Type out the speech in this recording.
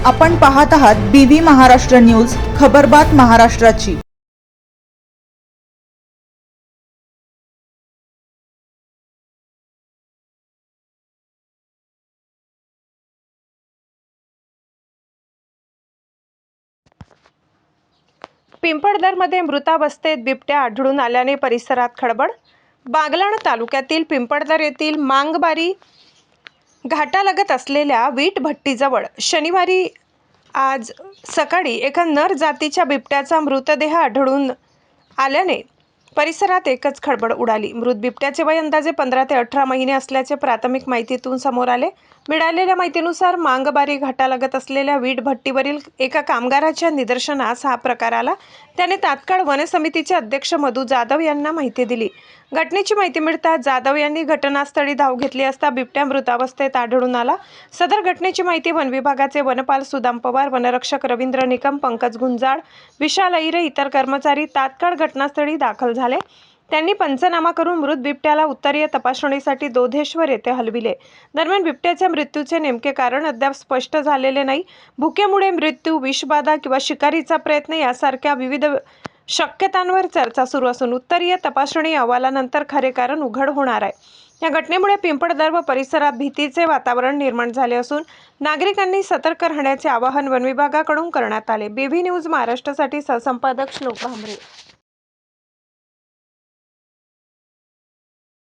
आपण पाहत आहात BV महाराष्ट्र न्यूज, खबरबात महाराष्ट्राची। पिंपळदरमध्ये मृतावस्थेत बिबट्या आढळून आल्याने परिसरात खळबळ। बागलाण तालुक्यातील पिंपळदर येथील मांगबारी घाटालगत असलेल्या वीट भट्टीजवळ शनिवारी आज सकाळी एका नर जातीच्या बिबट्याचा मृतदेह आढळून आल्याने परिसरात एकच खळबळ उडाली। मृत बिबट्याचे वय अंदाजे 15 ते 18 महिने असल्याचे प्राथमिक माहितीतून समोर आले। मिळालेल्या माहितीनुसार मांगबारी घाटालगत असलेल्या वीट भट्टीवरील एका कामगाराच्या निदर्शनास हा प्रकार आला। त्याने तात्काळ वन समितीचे अध्यक्ष मधू जाधव यांना माहिती दिली। घटनेची माहिती मिळताच जाधव यांनी घटनास्थळी धाव घेतली असता बिबट्या मृतावस्थेत आढळून आला। सदर घटनेची माहिती वन विभागाचे वनपाल सुदाम पवार, वनरक्षक रवींद्र निकम, पंकज गुंजाळ, विशाल अहिरे इतर कर्मचारी तात्काळ घटनास्थळी दाखल झाले। त्यांनी पंचनामा करून मृत बिबट्याला उत्तरीय तपासणीसाठी दोधेश्वर येथे हलविले। दरम्यान बिबट्याच्या मृत्यूचे नेमके कारण अद्याप स्पष्ट झालेले नाही। भुकेमुळे मृत्यू, विषबाधा किंवा शिकारीचा प्रयत्न यासारख्या विविध शक्यतांवर चर्चा सुरू असून उत्तरीय तपासणी अहवालानंतर खरे कारण उघड होणार आहे। या घटनेमुळे पिंपळदर व परिसरात भीतीचे वातावरण निर्माण झाले असून नागरिकांनी सतर्क राहण्याचे आवाहन वन विभागाकडून करण्यात आले। BV न्यूज महाराष्ट्रासाठी सहसंपादक श्लोक भांबरे।